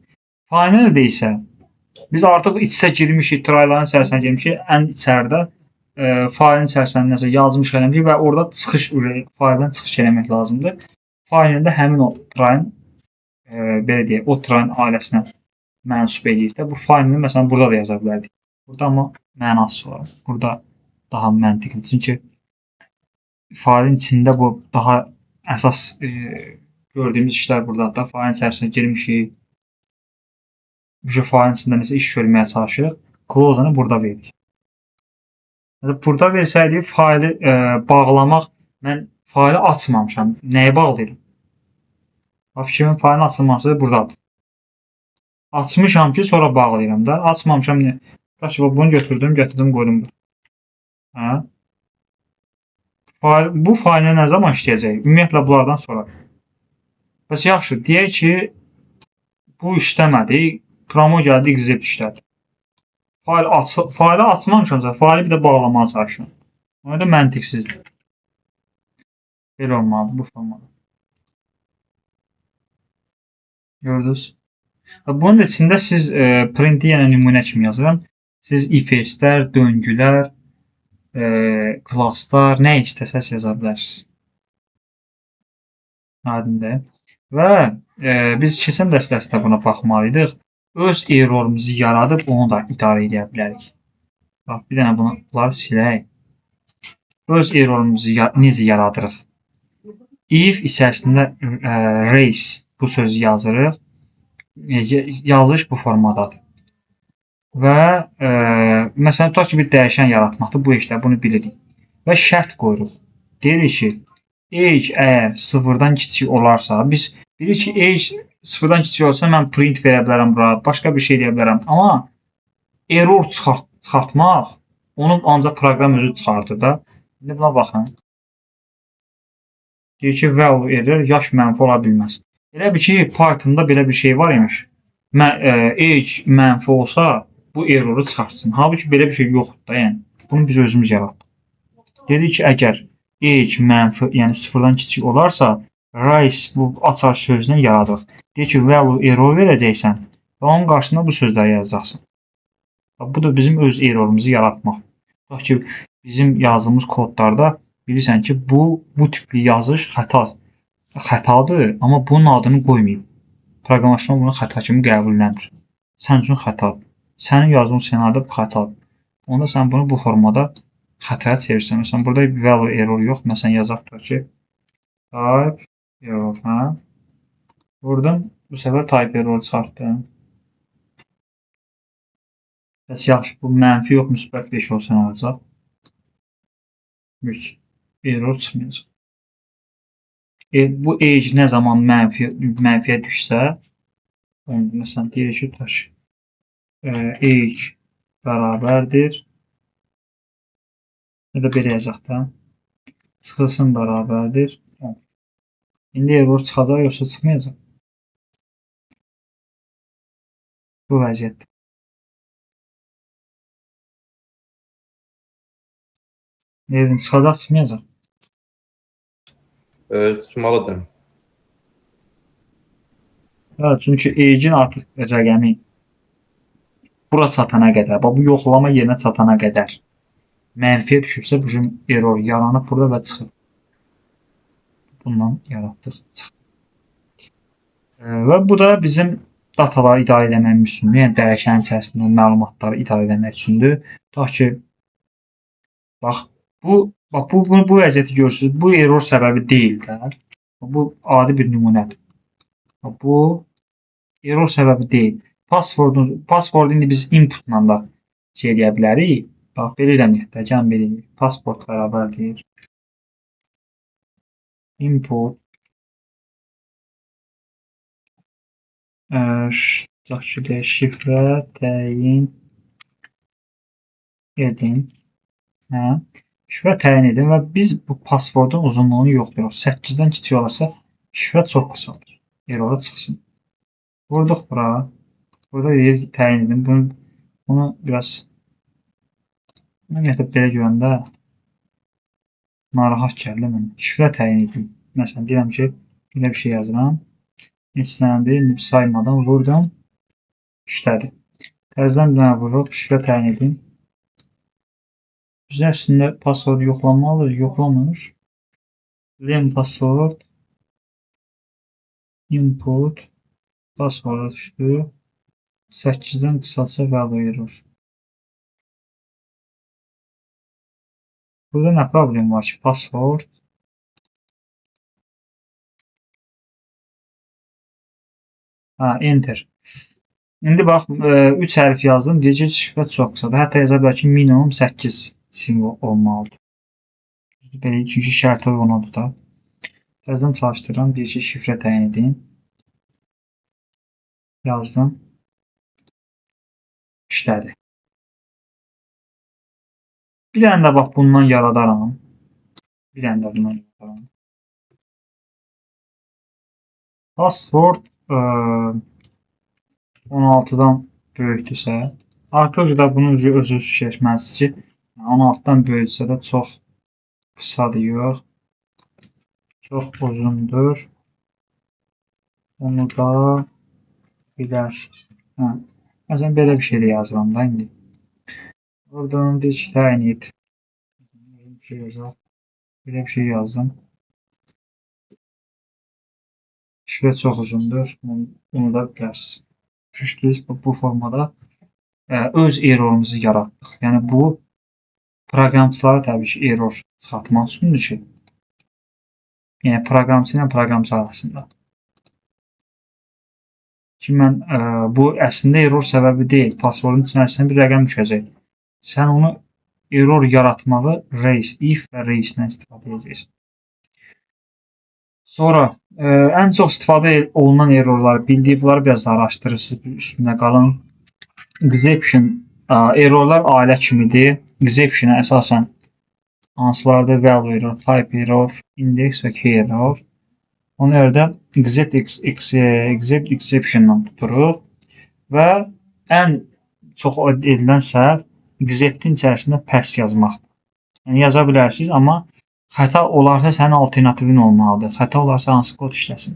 Finaldə isə biz artıq iç-içə girmişik, try'ların içərisinə girmişik. Ən içəridə faylın içərisində nəsə yazmış eləmişik və orada çıxış fayldan çıxış eləmək lazımdır. Finaldə həmin o try'ın belə deyək, o try'ın ailəsinə mənsub eləyir də. Bu faylını məsələn burada da yaza bilərdik. Burada amma mənası var. Burada daha məntiqlidir. Çünki faylın içində bu daha əsas gördüyümüz işlər buradadır da. Faylın içərisinə girmişik. Faylın içində nəsə iş görməyə çalışırıq. Close-unu burada veririk. Burada versəydik faylı bağlamaq, mən faylı açmamışam. Nəyə bağlayıram? Fikrimin faylın açılması buradadır. Açmışam ki, sonra bağlayıram da. Açmamışam nə? Bunu götürdüm, qoydum. Hə? Bu faylə nə zaman işləyəcək? Ümumiyyətlə bunlardan sonra. Bəs yaxşı, deyək ki, bu işləmədi. Promo gəldi, execute işlədi. Faylı açmamışamsa, faylı bir də bağlamaya çalışıram. Ona da məntiqsizdir. Belə olmalı, bu formada. Gördünüz? Bunun içində siz print-i yenə nümunə kimi yazıram. Siz if-else'lər, döngülər, classlar, nə istəsəz yaza bilərsiniz. Aydındır. Və biz keçən dərsdə buna baxmalıydıq. Öz errorumuzu yaradıb onu da idarə edə bilərik. Bax, bir dənə bunları silək. Öz errorumuzu necə yaradırıq? If içərisində race bu sözü yazırıq. Yazılış bu formadadır. Və məsələn, tutaq ki, bir dəyişən yaratmaqdır. Bu işlə bunu bilirik. Və şərt qoyuruq. Deyirik ki, age əgər sıfırdan kiçik olarsa, biz bilirik ki, age sıfırdan kiçik olsa mən print verə bilərəm bura, başqa bir şey deyə bilərəm. Amma error çıxartmaq, onu ancaq proqram özü çıxardır da. İndi buna baxın. Deyir ki, value error yaş mənfi ola bilməz. Elə bir ki, Python'da belə bir şey var imiş. Age mənfi olsa, bu erroru çıxartsın. Halbuki belə bir şey yoxdur da, yəni. Bunu biz özümüz yaratdıq. Dedik ki, əgər age mənfi, yəni sıfırdan kiçik olarsa, race bu açar sözünü yaradıq. Deyir ki, value error verəcəksən və onun qarşısında bu sözləri yazacaqsın. Bu da bizim öz errorumuzu yaratmaq. Tutaq ki, bizim yazdığımız kodlarda bilirsən ki, bu tipli yazış xətadır, amma bunun adını qoymayıb. Proqramlaşma bunu xəta kimi qəbul eləmir. Sən üçün xətadır. Sənin yazdığın ssenaryoda bu xətadır. Onda sən bunu bu formada xətaya çevirsən. Məsələn, burada value error yox. Məsələn, yazaq ki, type error. Hə? Vurdum. Bu səfər type error çıxartdım. Bəs yaxşı, bu mənfi yox, müsbət 5 olsa nə olacaq? 3. Error çıxmayacaq. Bu age nə zaman mənfiyə düşsə, məsələn, deyək ki, age bərabərdir. Ya da belə yazaq da. Çıxılsın bərabərdir. İndi error çıxacaq, yoxsa çıxmayacaq. Bu vəziyyətdir. Evin çıxacaq, çıxmayacaq. Çıxmalıdır. Çünki age-in artıq rəqəmi bura çatana qədər, bu yoxlama yerinə çatana qədər mənfiyə düşübsə, bu error yaranıb burada və çıxır. Bundan yaratdıq, çıxır. Və bu da bizim dataları idarə etmək üçündür. Yəni dəyişənin içərisində məlumatları idarə etmək üçündür. Tutaq ki, bax bu vəziyyəti görürsüz. Bu error səbəbi deyil də. Bu adi bir nümunədir. Bu error səbəbi deyil. Password indi biz inputla da şey edə bilərik. Bax belə eləməyək də, gəlin belə eləyək. Password bərabərdir. Input şifrə təyin edin. Hə? Şifrə təyin edin və biz bu passwordun uzunluğunu yoxlayırıq. 8-dən kiçik olursa şifrə çox qısaldır. Errora çıxsın. Vurduq bura. Burada deyir təyin edin. Bunu biraz ümumiyyətlə belə görəndə narahat gəldi mənə. Şifrə təyin edin. Məsələn, deyirəm ki, belə bir şey yazıram. Heç nədir, saymadan vurdum. İşlədi. Təzədən bir dənə vururuq, şifrə təyin edin. Bizə əslində password yoxlanmalıdır, yoxlamır. Len password input passworda düşdü. 8-dən qısalsa value error. Burada nə problem var ki? Password enter. İndi bax 3 hərf yazdım. Deyəcək şifrə çox qısadır. Hətta yaza bilər ki, minimum 8 simvol olmalıdır. Belə çünki şərtə uyğun oldu da. Təzədən çalışdırıram. Deyir ki, şifrə təyin edin. Yazdım. İşlədi. Bir dənə də bax bundan yaradaram. Bir dənə də bundan yaradaram. Password 16-dan böyükdürsə, artıq da bunu özü fikirləşməlidir ki, 16-dan böyüksə də çox qısadır, yox. Çox uzundur. Onu da bilərsiniz. Məsələn, belə bir şey də yazıram da indi. Oradan deyir ki, təyin et. Belə bir şey yazdım. Şifrə çox uzundur. Onu da bilərsiniz. Biz bu formada öz errorumuzu yaratdıq. Yəni bu proqramçılara təbii ki, error çıxartmaq üçündür ki, yəni proqramçı ilə proqramçı arasında. Ki mən bu əslində error səbəbi deyil. Passwordun içərisində bir rəqəm düşəcək. Sən onu error yaratmağı raise, if və raise-dən istifadə edəcəksən. Sonra ən çox istifadə olunan errorları bildiyi bunları biraz da araşdırırsınız, üstündə qalın. Exception errorlar ailə kimidir. Exception-ə əsasən hansılardır? Value error, type error, index və key error. Ona görə də except exception-la tuturuq və ən çox edilən səhv except-in içərisində pass yazmaqdır. Yəni yaza bilərsiniz, amma xəta olarsa sənin alternativin olmalıdır. Xəta olarsa hansı kod işləsin?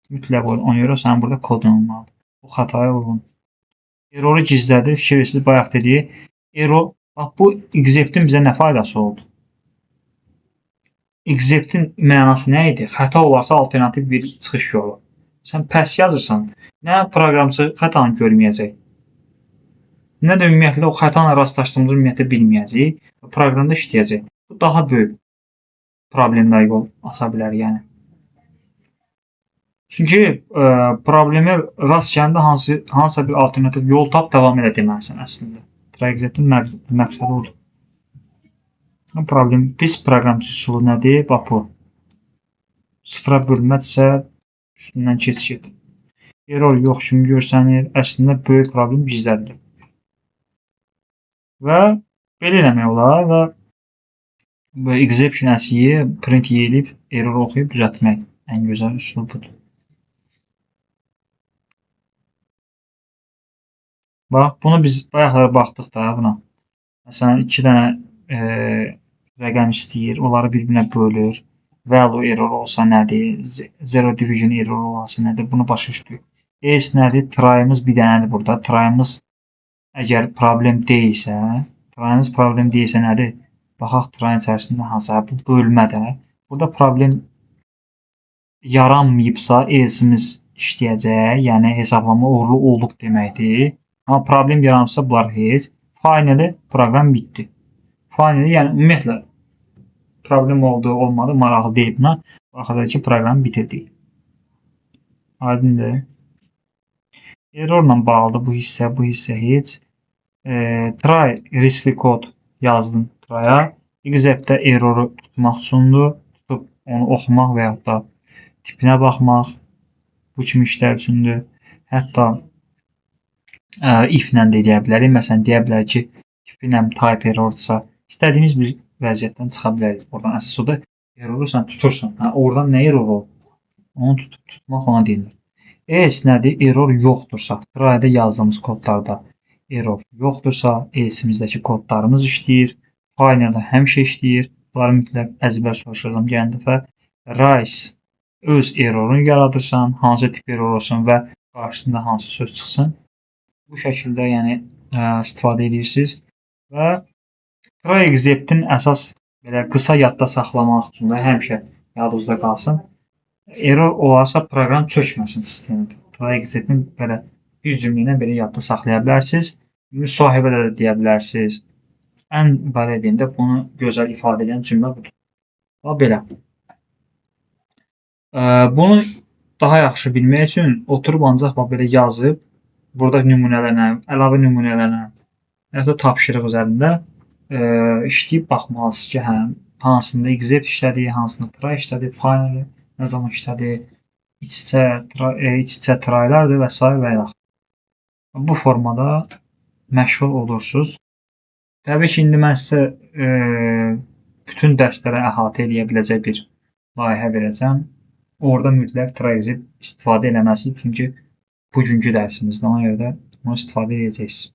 Mütləq ona görə sənin burada kodun olmalıdır. Bu xətaya uyğun. Erroru gizlədir. Fikir verirsiniz, bayaq dediyi error. Bax, bu except-in bizə nə faydası oldu? Except-in mənası nə idi? Xəta olarsa alternativ bir çıxış yolu. Sən pass yazırsan, nə proqramçı xətanı görməyəcək, nə də ümumiyyətlə o xətanla rastlaşdığımızı ümumiyyətlə bilməyəcək. Proqramda işləyəcək. Bu daha böyük problemlərə yol aça bilər, yəni. Çünki problemi rast gəlində hansısa bir alternativ yol tap davam elə deməlisən əslində. Except-in məqsədi odur. Problem, pis proqramçı üsulu nədir? Bax bu. Sıfıra bölünmədirsə üstündən keç. Error yox kimi görsənir. Əslində böyük problem gizlədir. Və belə eləmək olar və bu exceptionəsiyi print yeyilib, error oxuyub düzəltmək ən gözəl üsul budur. Bax, bunu biz bayaqlara baxdıq da buna. Məsələn, 2 dənə rəqəm istəyir, onları bir-birinə bölür. Value error olsa nədir? Zero division error olsa nədir? Bunu başa düşdük. Else nədir? Try'ımız bir dənədir burada. Try'ımız əgər problem deyilsə nədir? Baxaq try'ın içərisində hansısa bu bölmədə. Burada problem yaranmayıbsa else'imiz işləyəcək. Yəni hesablama uğurlu olduq deməkdir. Amma problem yaranırsa bunlar heç. Finally proqram bitdi. Finally yəni ümumiyyətlə problem oldu, olmadı maraqlı deyil buna. Axırdakı proqramı bitirdik. Aydındır. Errorla bağlıdır bu hissə heç. Try riskli kod yazdım try'a. Exceptdə erroru tutmaq üçündür. Tutub onu oxumaq və yaxud da tipinə baxmaq bu kimi işlər üçündür. Hətta if-lə də deyə bilərik. Məsələn, deyə bilərik ki, tipinə type errordursa, istədiyimiz bir vəziyyətdən çıxa bilərik. Oradan əsas odur, erroru sən tutursan. Oradan nə error olur? Onu tutmaq ona deyilir. Else nədir? Error yoxdursa, try'da yazdığımız kodlarda error yoxdursa, else-imizdəki kodlarımız işləyir. Finally həmişə işləyir. Bunları mütləq əzbər soruşuram gələn dəfə. Rise öz errorunu yaradırsan, hansı tip error olsun və qarşısında hansı söz çıxsın. Bu şəkildə yəni istifadə edirsiniz və try except'in əsas belə qısa yadda saxlamaq üçün və həmişə yadınızda qalsın. Error olarsa proqram çökməsin sistemdə. Try except'in belə bir cümlə ilə belə yadda saxlaya bilərsiniz. Müsahibədə də deyə bilərsiniz. Ən barədində bunu gözəl ifadə edən cümlə budur. Belə. Bunu daha yaxşı bilmək üçün oturub ancaq belə yazıb, burada nümunələrlə, əlavə nümunələrlə, hətta tapşırıq üzərində işləyib baxmalısınız ki, hansında except işlədi, hansında try işlədi, finally nə zaman işlədi, iç-içə try'lardır və s. və yaxud. Bu formada məşğul olursunuz. Təbii ki, indi mən sizə bütün dərslərə əhatə edə biləcək bir layihə verəcəm. Orada mütləq try except istifadə eləməlisiniz, çünki bugünkü dərsimizdə ona görə də bunu istifadə edəcəksiniz.